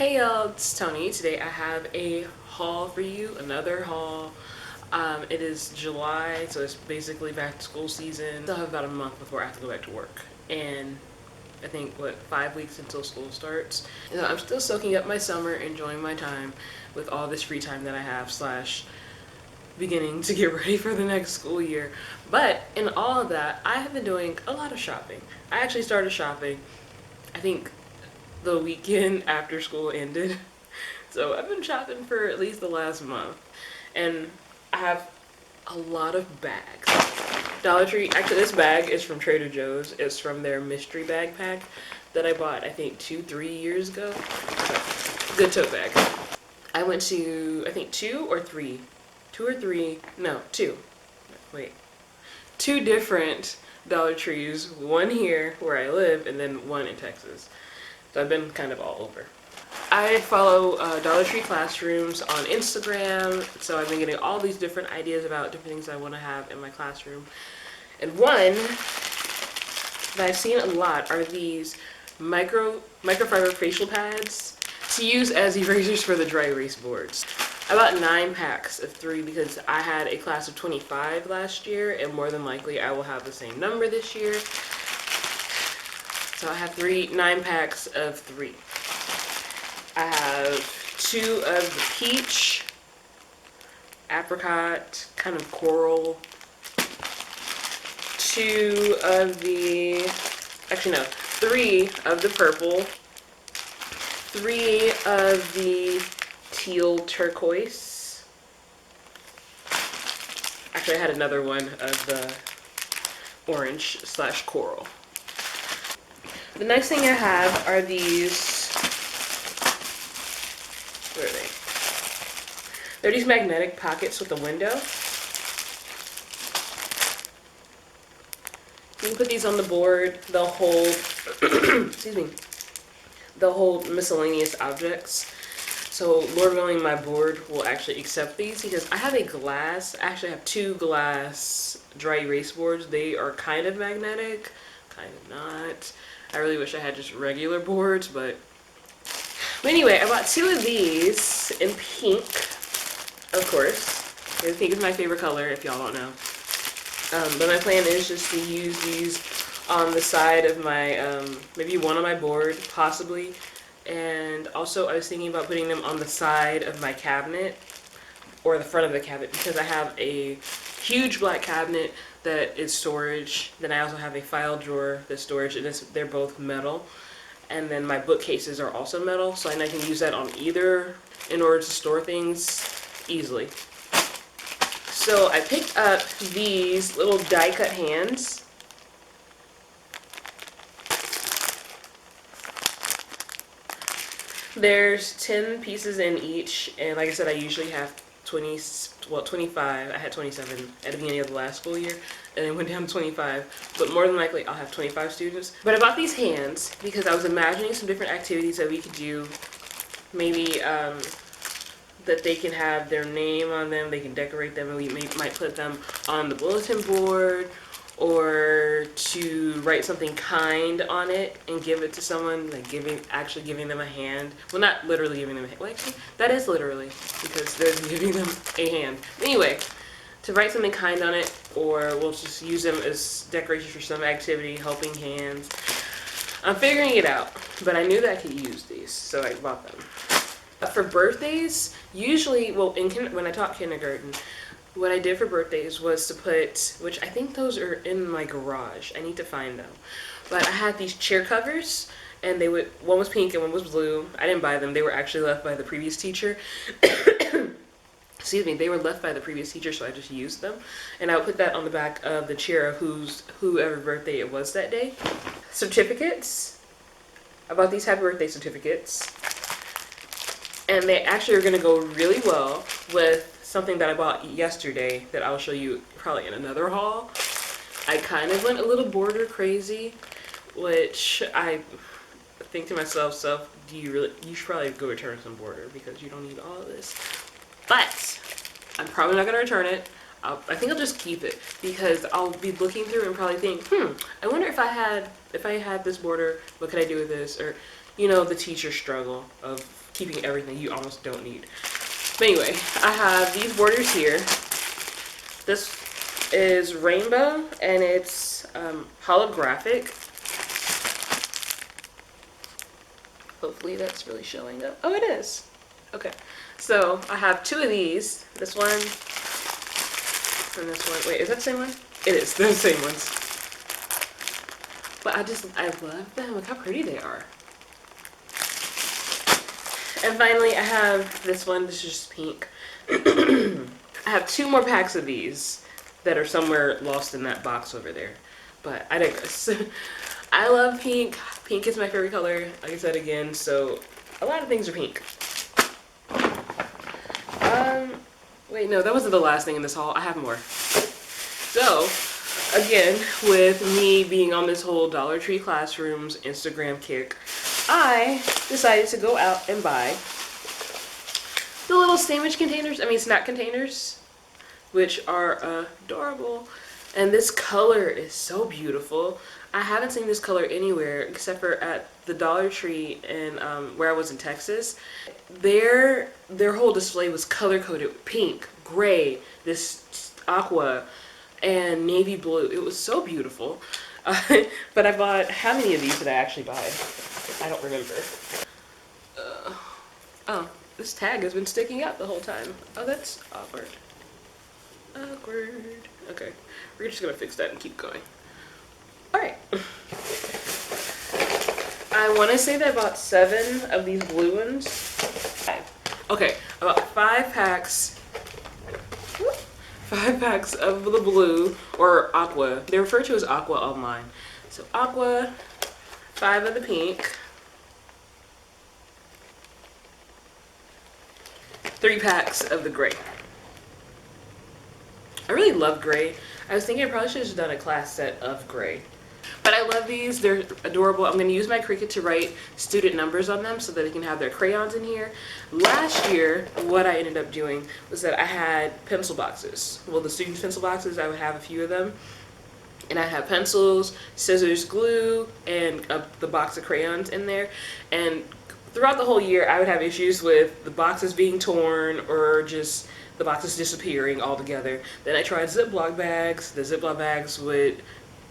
Hey y'all, it's Tony. Today I have a haul for you, another haul. It is July, so it's basically back to school season. Still have about a month before I have to go back to work. And I think, 5 weeks until school starts. So I'm still soaking up my summer, enjoying my time with all this free time that I have, slash beginning to get ready for the next school year. But in all of that, I have been doing a lot of shopping. I actually started shopping, I think, the weekend after school ended. So I've been shopping for at least the last month. And I have a lot of bags. Dollar Tree, actually this bag is from Trader Joe's. It's from their mystery bag pack that I bought I think 2-3 years ago. So, good tote bag. I went to, I think two or three, no, two. Wait. Two different Dollar Trees, one here where I live and then one in Texas. So I've been kind of all over. I follow Dollar Tree Classrooms on Instagram, so I've been getting all these different ideas about different things I want to have in my classroom. And one that I've seen a lot are these microfiber facial pads to use as erasers for the dry erase boards. I bought 9 packs of 3 because I had a class of 25 last year, and more than likely I will have the same number this year. So I have 9 packs of 3. I have 2 of the peach, apricot, kind of coral, 2 of the, actually no, 3 of the purple, 3 of the teal turquoise. Actually, I had another one of the orange slash coral. The next thing I have are these, where are they? They're these magnetic pockets with a window. You can put these on the board. They'll hold, excuse me, they'll hold miscellaneous objects. So Lord willing, my board will actually accept these because I have I actually have 2 glass dry erase boards. They are kind of magnetic, kind of not. I really wish I had just regular boards, but anyway, I bought 2 of these in pink, of course. Pink is my favorite color, if y'all don't know. But my plan is just to use these on the side of my, maybe one on my board, possibly. And also I was thinking about putting them on the side of my cabinet, or the front of the cabinet, because I have a huge black cabinet that is storage. Then I also have a file drawer that's storage, and they're both metal. And then my bookcases are also metal, so I can use that on either in order to store things easily. So I picked up these little die-cut hands. There's 10 pieces in each, and like I said, I usually have 25. I had 27 at the beginning of the last school year, and it went down to 25, but more than likely I'll have 25 students. But I bought these hands because I was imagining some different activities that we could do. Maybe that they can have their name on them, they can decorate them, and we might put them on the bulletin board, or to write something kind on it and give it to someone, like actually giving them a hand. Well, not literally giving them a hand. Well, actually, that is literally, because they're giving them a hand. Anyway, to write something kind on it, or we'll just use them as decorations for some activity, helping hands. I'm figuring it out, but I knew that I could use these, so I bought them. For birthdays, usually, well, when I taught kindergarten, what I did for birthdays was to put, which I think those are in my garage. I need to find them. But I had these chair covers, and one was pink and one was blue. I didn't buy them. They were actually left by the previous teacher. Excuse me, they were left by the previous teacher, so I just used them. And I would put that on the back of the chair of whoever birthday it was that day. Certificates. I bought these happy birthday certificates. And they actually are going to go really well with something that I bought yesterday that I'll show you probably in another haul. I kind of went a little border crazy, which I think to myself, you should probably go return some border because you don't need all of this. But I'm probably not going to return it. I think I'll just keep it because I'll be looking through and probably think, I wonder if I had this border, what could I do with this? Or, you know, the teacher struggle of keeping everything you almost don't need. But anyway, I have these borders here. This is rainbow and it's holographic. Hopefully that's really showing up. Oh, it is. Okay, so I have two of these. This one and this one. Wait, is that the same one? It is. They're the same ones. But I love them. Look how pretty they are. And finally, I have this one. This is just pink. I have two more packs of these that are somewhere lost in that box over there. But I digress. I love pink. Pink is my favorite color, like I said again, so a lot of things are pink. Wait, no, that wasn't the last thing in this haul. I have more. So, again, with me being on this whole Dollar Tree Classrooms Instagram kick, I decided to go out and buy the little snack containers, which are adorable. And this color is so beautiful. I haven't seen this color anywhere except for at the Dollar Tree in where I was in Texas. Their whole display was color coded: pink, gray, this aqua, and navy blue. It was so beautiful. But I bought, how many of these did I actually buy? I don't remember. Oh, this tag has been sticking out the whole time. Oh, that's awkward. Awkward. Okay, we're just gonna fix that and keep going. Alright. I want to say that I bought 7 of these blue ones. Okay, about 5 packs. 5 packs of the blue, or aqua. They're referred to as aqua online. So aqua, 5 of the pink, 3 packs of the gray. I really love gray. I was thinking I probably should have just done a class set of gray. But I love these. They're adorable. I'm going to use my Cricut to write student numbers on them so that they can have their crayons in here. Last year, what I ended up doing was that I had pencil boxes. Well, the students' pencil boxes, I would have a few of them. And I had pencils, scissors, glue, and the box of crayons in there. And throughout the whole year, I would have issues with the boxes being torn or just the boxes disappearing altogether. Then I tried Ziploc bags. The Ziploc bags would,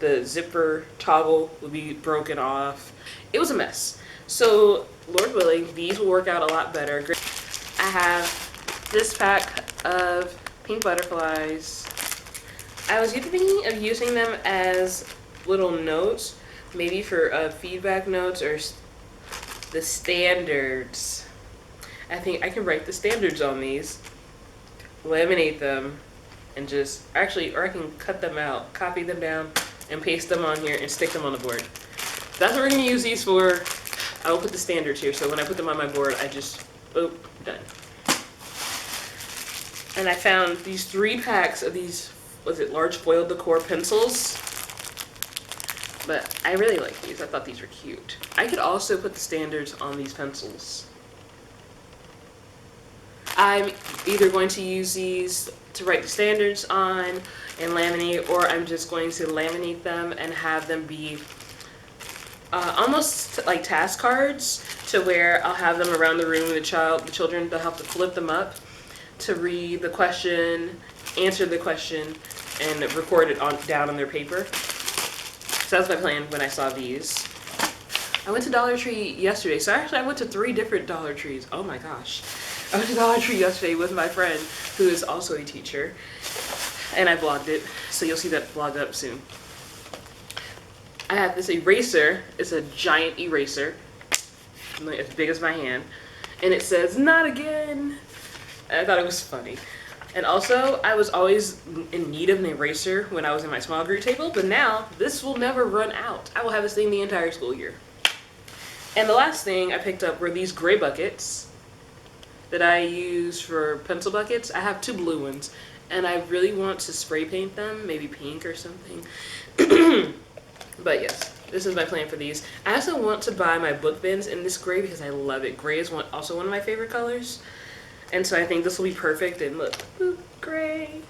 the zipper toggle would be broken off. It was a mess. So, Lord willing, these will work out a lot better. I have this pack of pink butterflies. I was thinking of using them as little notes, maybe for feedback notes or the standards. I think I can write the standards on these, laminate them, and just, actually, or I can cut them out, copy them down, and paste them on here and stick them on the board. That's what we're going to use these for. I will put the standards here, so when I put them on my board, I just, boop, done. And I found these 3 packs of these, was it large foil decor pencils? But I really like these. I thought these were cute. I could also put the standards on these pencils. I'm either going to use these to write the standards on and laminate, or I'm just going to laminate them and have them be almost like task cards, to where I'll have them around the room. The children, they'll have to flip them up to read the question, answer the question, and record it down on their paper. So that's my plan when I saw these. I went to Dollar Tree yesterday. So actually I went to 3 different Dollar Trees. Oh my gosh. I went to Dollar Tree yesterday with my friend who is also a teacher. And I vlogged it. So you'll see that vlog up soon. I have this eraser. It's a giant eraser. Like as big as my hand. And it says, "Not again." And I thought it was funny. And also, I was always in need of an eraser when I was in my small group table, but now this will never run out. I will have this thing the entire school year. And the last thing I picked up were these gray buckets that I use for pencil buckets. I have 2 blue ones, and I really want to spray paint them, maybe pink or something. But yes, this is my plan for these. I also want to buy my book bins in this gray because I love it. Gray is also one of my favorite colors. And so I think this will be perfect. And look, boop, gray.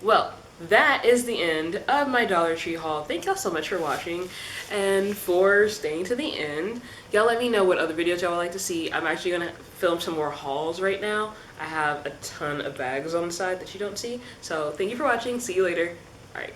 Well, that is the end of my Dollar Tree haul. Thank y'all so much for watching and for staying to the end. Y'all let me know what other videos y'all would like to see. I'm actually gonna film some more hauls right now. I have a ton of bags on the side that you don't see. So thank you for watching. See you later. All right.